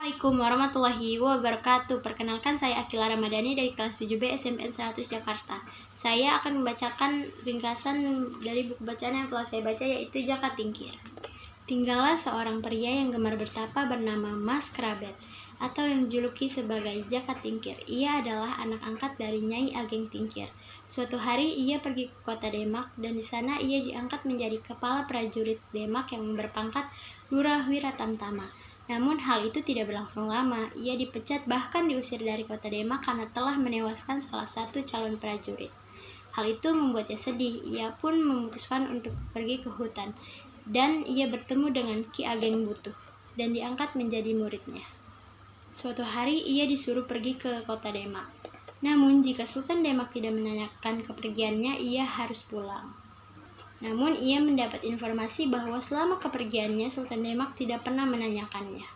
Assalamualaikum warahmatullahi wabarakatuh. Perkenalkan, saya Akila Ramadhani dari kelas 7B SMN 100 Jakarta. Saya akan membacakan ringkasan dari buku bacaan yang telah saya baca, yaitu Jaka Tingkir. Tinggallah seorang pria yang gemar bertapa bernama Mas Krabet, atau yang dijuluki sebagai Jaka Tingkir. Ia adalah anak angkat dari Nyai Ageng Tingkir. Suatu hari ia pergi ke kota Demak, dan di sana ia diangkat menjadi kepala prajurit Demak yang berpangkat Lurah Wiratamtama. Namun hal itu tidak berlangsung lama. Ia dipecat bahkan diusir dari kota Demak karena telah menewaskan salah satu calon prajurit. Hal itu membuatnya sedih. Ia pun memutuskan untuk pergi ke hutan, dan ia bertemu dengan Ki Ageng Butuh dan diangkat menjadi muridnya. Suatu hari ia disuruh pergi ke kota Demak. Namun jika Sultan Demak tidak menanyakan kepergiannya, ia harus pulang. Namun ia mendapat informasi bahwa selama kepergiannya Sultan Demak tidak pernah menanyakannya.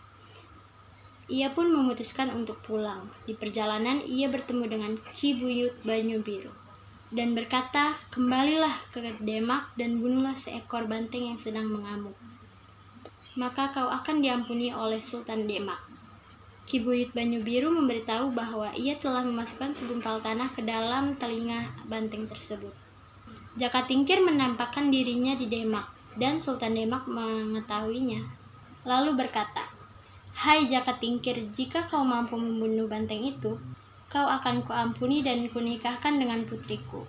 Ia pun memutuskan untuk pulang. Di perjalanan ia bertemu dengan Ki Buyut Banyubiru dan berkata, "Kembalilah ke Demak dan bunuhlah seekor banteng yang sedang mengamuk. Maka kau akan diampuni oleh Sultan Demak." Ki Buyut Banyubiru memberitahu bahwa ia telah memasukkan segumpal tanah ke dalam telinga banteng tersebut. Jaka Tingkir menampakkan dirinya di Demak, dan Sultan Demak mengetahuinya. Lalu berkata, "Hai Jaka Tingkir, jika kau mampu membunuh banteng itu, kau akan kuampuni dan kunikahkan dengan putriku."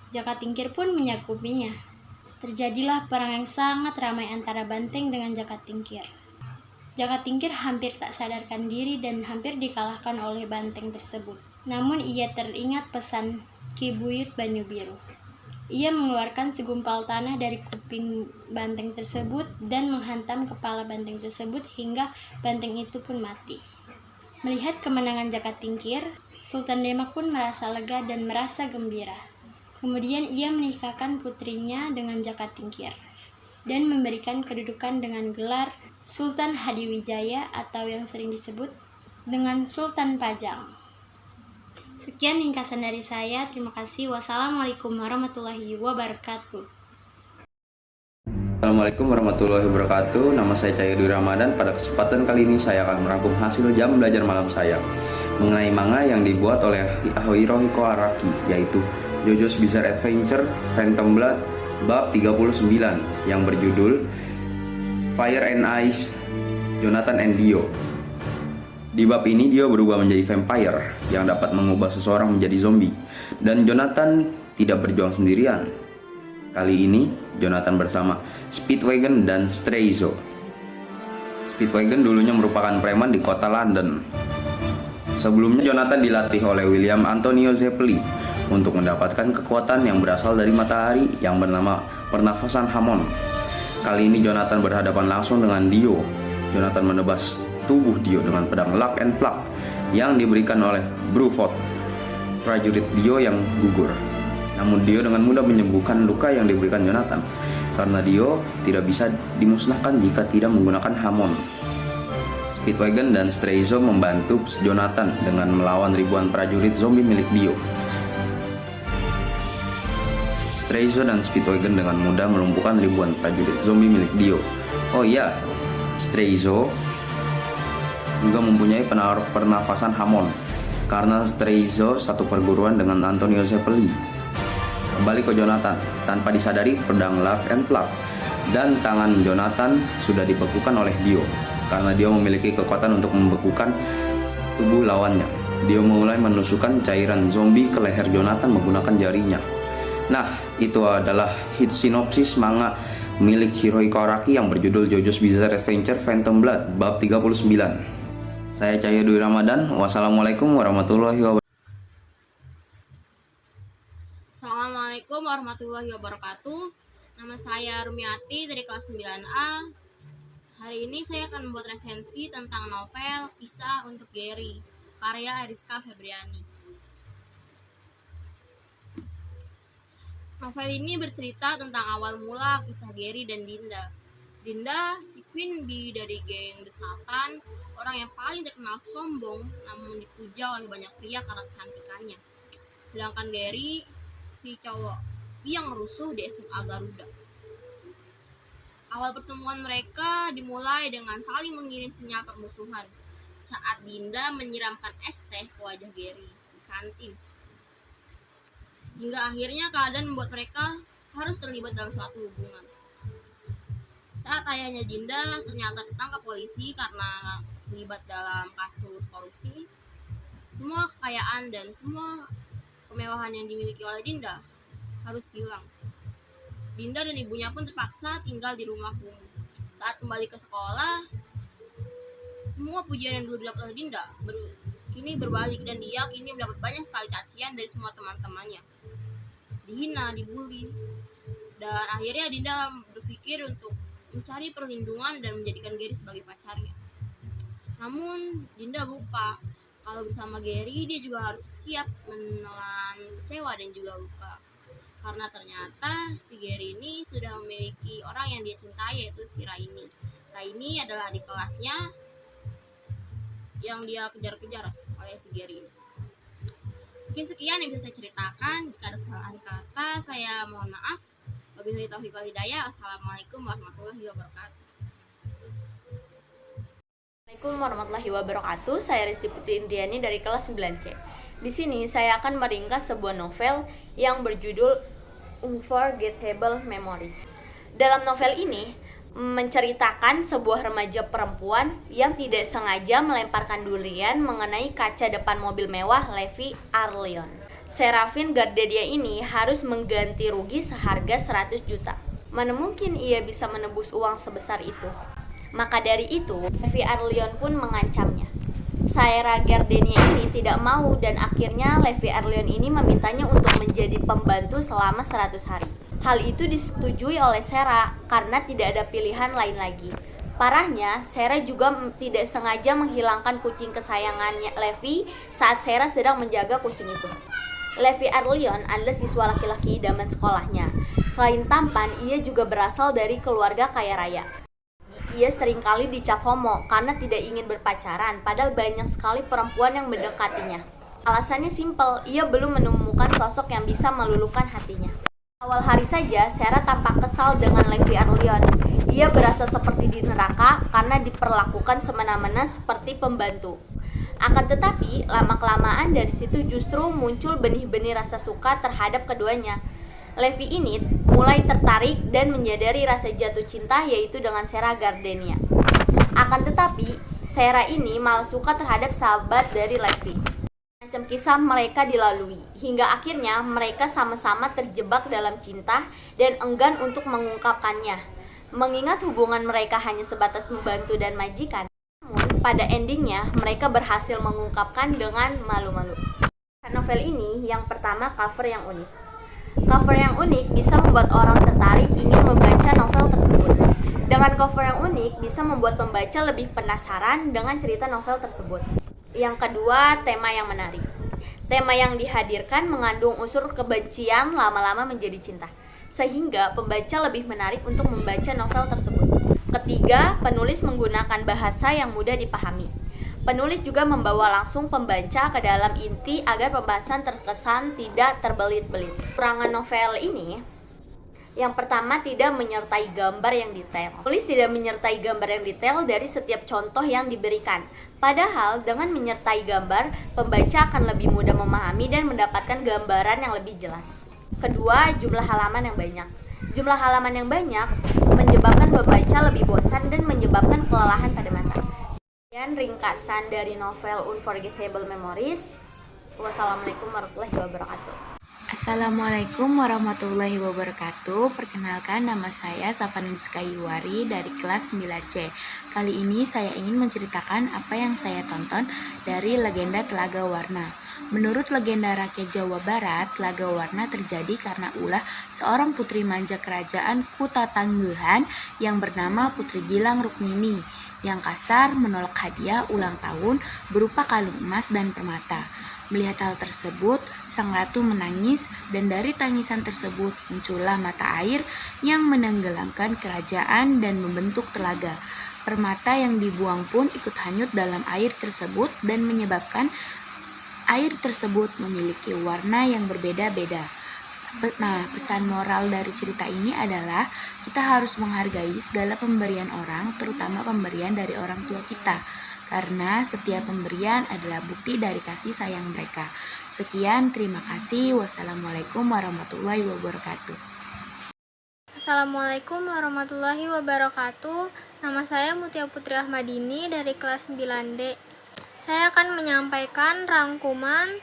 Jaka Tingkir pun menyakupinya. Terjadilah perang yang sangat ramai antara banteng dengan Jaka Tingkir. Jaka Tingkir hampir tak sadarkan diri dan hampir dikalahkan oleh banteng tersebut. Namun ia teringat pesan Ki Buyut Banyubiru. Ia mengeluarkan segumpal tanah dari kuping banteng tersebut dan menghantam kepala banteng tersebut hingga banteng itu pun mati. Melihat kemenangan Jaka Tingkir, Sultan Demak pun merasa lega dan merasa gembira. Kemudian ia menikahkan putrinya dengan Jaka Tingkir dan memberikan kedudukan dengan gelar Sultan Hadiwijaya atau yang sering disebut dengan Sultan Pajang. Sekian ringkasan dari saya. Terima kasih. Wassalamualaikum warahmatullahi wabarakatuh. Assalamualaikum warahmatullahi wabarakatuh. Nama saya Cahyadi Ramadan. Pada kesempatan kali ini saya akan merangkum hasil jam belajar malam saya mengenai manga yang dibuat oleh Hirohiko Araki, yaitu JoJo's Bizarre Adventure Phantom Blood bab 39 yang berjudul Fire and Ice Jonathan and Dio. Di bab ini Dio berubah menjadi vampire yang dapat mengubah seseorang menjadi zombie, dan Jonathan tidak berjuang sendirian. Kali ini Jonathan bersama Speedwagon dan Straizo. Speedwagon dulunya merupakan preman di kota London. Sebelumnya Jonathan dilatih oleh William Antonio Zeppeli untuk mendapatkan kekuatan yang berasal dari matahari yang bernama pernafasan Hammond. Kali ini Jonathan berhadapan langsung dengan Dio. Jonathan menebas tubuh Dio dengan pedang Lock and Plug yang diberikan oleh Bruford, prajurit Dio yang gugur. Namun Dio dengan mudah menyembuhkan luka yang diberikan Jonathan, karena Dio tidak bisa dimusnahkan jika tidak menggunakan Hammond. Speedwagon dan Straizo membantu Jonathan dengan melawan ribuan prajurit zombie milik Dio. Straizo dan Speedwagon dengan mudah melumpuhkan ribuan prajurit zombie milik Dio. Oh iya, Straizo juga mempunyai pernafasan Hammond karena Straizo satu perguruan dengan Antonio Zeppeli. Kembali ke Jonathan, tanpa disadari pedang Lock and Plug dan tangan Jonathan sudah dibekukan oleh Dio karena Dio memiliki kekuatan untuk membekukan tubuh lawannya. Dio mulai menusukkan cairan zombie ke leher Jonathan menggunakan jarinya. Nah, itu adalah hit sinopsis manga milik Hirohiko Araki yang berjudul JoJo's Bizarre Adventure Phantom Blood bab 39. Saya Cahyadi Ramadan. Wassalamualaikum warahmatullahi wabarakatuh. Assalamualaikum warahmatullahi wabarakatuh. Nama saya Rumiati dari kelas 9A. Hari ini saya akan membuat resensi tentang novel Kisah untuk Gary, karya Eriska Febriani. Novel ini bercerita tentang awal mula kisah Gary dan Dinda. Dinda, si Queen Bee dari geng The Satan, orang yang paling terkenal sombong namun dipuja oleh banyak pria karena kecantikannya. Sedangkan Gary, si cowok yang rusuh di SMA Garuda. Awal pertemuan mereka dimulai dengan saling mengirim sinyal permusuhan. saat Dinda menyiramkan es teh ke wajah Gary di kantin. Hingga akhirnya keadaan membuat mereka harus terlibat dalam suatu hubungan. Saat ayahnya Dinda ternyata ditangkap polisi karena terlibat dalam kasus korupsi, semua kekayaan dan semua kemewahan yang dimiliki oleh Dinda harus hilang. Dinda dan ibunya pun terpaksa tinggal di rumah kumuh. Saat kembali ke sekolah, semua pujian yang dulu didapat oleh Dinda kini berbalik dan dia kini mendapat banyak sekali cacian dari semua teman-temannya. Dihina, dibully. Dan akhirnya Dinda berpikir untuk mencari perlindungan dan menjadikan Gary sebagai pacarnya. Namun Dinda lupa kalau bersama Gary dia juga harus siap menelan kecewa dan juga luka. Karena ternyata si Gary ini sudah memiliki orang yang dia cintai, yaitu si Raini. Raini adalah adik kelasnya yang dia kejar-kejar oleh si Gary. Mungkin sekian yang bisa saya ceritakan. Jika ada kesalahan kata, saya mohon maaf. Wabillahi taufiq wal hidayah. Assalamualaikum warahmatullahi wabarakatuh. Assalamualaikum warahmatullahi wabarakatuh. Saya Risti Putri Indriani dari kelas 9C. Di sini saya akan meringkas sebuah novel yang berjudul Unforgettable Memories. Dalam novel ini menceritakan sebuah remaja perempuan yang tidak sengaja melemparkan durian mengenai kaca depan mobil mewah Levi Arleon. Serafin Gardedia ini harus mengganti rugi seharga 100 juta. Mana mungkin ia bisa menebus uang sebesar itu? Maka dari itu, Levi Arleon pun mengancamnya. Saira Gardenia ini tidak mau dan akhirnya Levi Arleon ini memintanya untuk menjadi pembantu selama 100 hari. Hal itu disetujui oleh Sera karena tidak ada pilihan lain lagi. Parahnya, Sera juga tidak sengaja menghilangkan kucing kesayangannya Levi saat Sera sedang menjaga kucing itu. Levi Arleon adalah siswa laki-laki idaman sekolahnya. Selain tampan, ia juga berasal dari keluarga kaya raya. Ia seringkali dicap homo karena tidak ingin berpacaran, padahal banyak sekali perempuan yang mendekatinya. Alasannya simpel, ia belum menemukan sosok yang bisa meluluhkan hatinya. Awal hari saja, Sera tampak kesal dengan Levi Arleon. Ia berasa seperti di neraka karena diperlakukan semena-mena seperti pembantu. Akan tetapi, lama-kelamaan dari situ justru muncul benih-benih rasa suka terhadap keduanya. Levi ini mulai tertarik dan menyadari rasa jatuh cinta yaitu dengan Sera Gardenia. Akan tetapi, Sera ini malah suka terhadap sahabat dari Levi. Macam kisah mereka dilalui, hingga akhirnya mereka sama-sama terjebak dalam cinta dan enggan untuk mengungkapkannya. Mengingat hubungan mereka hanya sebatas membantu dan majikan, namun pada endingnya mereka berhasil mengungkapkan dengan malu-malu. Novel ini yang pertama cover yang unik. Cover yang unik bisa membuat orang tertarik ingin membaca novel tersebut. Dengan cover yang unik bisa membuat pembaca lebih penasaran dengan cerita novel tersebut. Yang kedua, tema yang menarik. Tema yang dihadirkan mengandung unsur kebencian lama-lama menjadi cinta, sehingga pembaca lebih menarik untuk membaca novel tersebut. Ketiga, penulis menggunakan bahasa yang mudah dipahami. Penulis juga membawa langsung pembaca ke dalam inti agar pembahasan terkesan tidak terbelit-belit. Kekurangan novel ini, yang pertama, tidak menyertai gambar yang detail. Penulis tidak menyertai gambar yang detail dari setiap contoh yang diberikan. Padahal dengan menyertai gambar, pembaca akan lebih mudah memahami dan mendapatkan gambaran yang lebih jelas. Kedua, jumlah halaman yang banyak. Jumlah halaman yang banyak menyebabkan pembaca lebih bosan dan menyebabkan kelelahan pada mata. Sekian ringkasan dari novel Unforgettable Memories. Wassalamualaikum warahmatullahi wabarakatuh. Assalamualaikum warahmatullahi wabarakatuh. Perkenalkan, nama saya Safanin Skayuwari dari kelas 9C. Kali ini saya ingin menceritakan apa yang saya tonton dari legenda Telaga Warna. Menurut legenda rakyat Jawa Barat, Telaga Warna terjadi karena ulah seorang putri manja kerajaan Kutatanggehan yang bernama Putri Gilang Rukmini, yang kasar menolak hadiah ulang tahun berupa kalung emas dan permata. Melihat hal tersebut, sang ratu menangis dan dari tangisan tersebut muncullah mata air yang menenggelamkan kerajaan dan membentuk telaga. Permata yang dibuang pun ikut hanyut dalam air tersebut dan menyebabkan air tersebut memiliki warna yang berbeda-beda. Nah, pesan moral dari cerita ini adalah kita harus menghargai segala pemberian orang, terutama pemberian dari orang tua kita. karena setiap pemberian adalah bukti dari kasih sayang mereka. Sekian, terima kasih. Wassalamualaikum warahmatullahi wabarakatuh. Assalamualaikum warahmatullahi wabarakatuh. Nama saya Mutia Putri Ahmadini dari kelas 9D. Saya akan menyampaikan rangkuman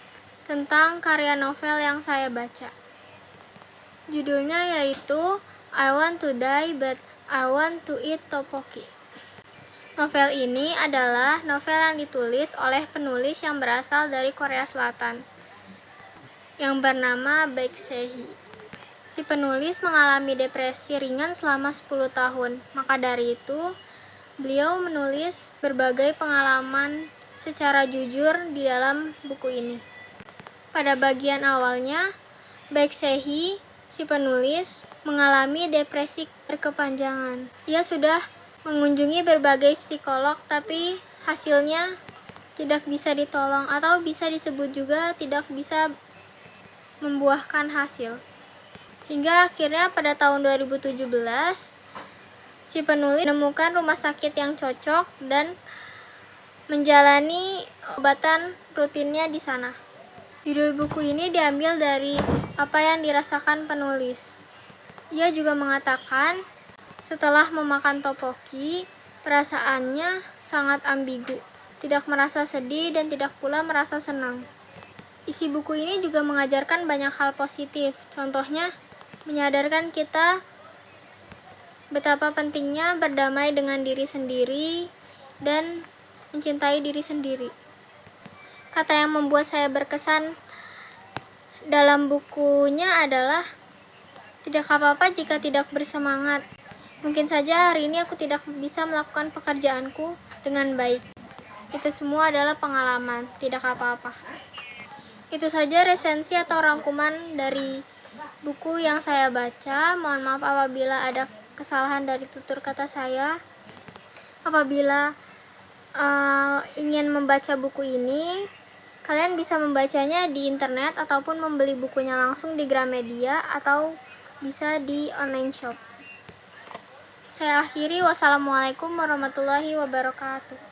tentang karya novel yang saya baca. Judulnya yaitu I Want to Die But I Want to Eat Tteokbokki. Novel ini adalah novel yang ditulis oleh penulis yang berasal dari Korea Selatan yang bernama Baek Se-hee. Si penulis mengalami depresi ringan selama 10 tahun. Maka dari itu, beliau menulis berbagai pengalaman secara jujur di dalam buku ini. Pada bagian awalnya, Baek Se-hee, si penulis, mengalami depresi berkepanjangan. Ia sudah mengunjungi berbagai psikolog, tapi hasilnya tidak bisa ditolong atau bisa disebut juga tidak bisa membuahkan hasil. Hingga akhirnya pada tahun 2017, si penulis menemukan rumah sakit yang cocok dan menjalani obatan rutinnya di sana. Judul buku ini diambil dari apa yang dirasakan penulis. Ia juga mengatakan, setelah memakan tteokbokki, perasaannya sangat ambigu, tidak merasa sedih dan tidak pula merasa senang. Isi buku ini juga mengajarkan banyak hal positif, contohnya menyadarkan kita betapa pentingnya berdamai dengan diri sendiri dan mencintai diri sendiri. Kata yang membuat saya berkesan dalam bukunya adalah, tidak apa-apa jika tidak bersemangat. Mungkin saja hari ini aku tidak bisa melakukan pekerjaanku dengan baik. Itu semua adalah pengalaman, tidak apa-apa. Itu saja resensi atau rangkuman dari buku yang saya baca. Mohon maaf apabila ada kesalahan dari tutur kata saya. Apabila ingin membaca buku ini, kalian bisa membacanya di internet ataupun membeli bukunya langsung di Gramedia atau bisa di online shop. Saya akhiri, wassalamualaikum warahmatullahi wabarakatuh.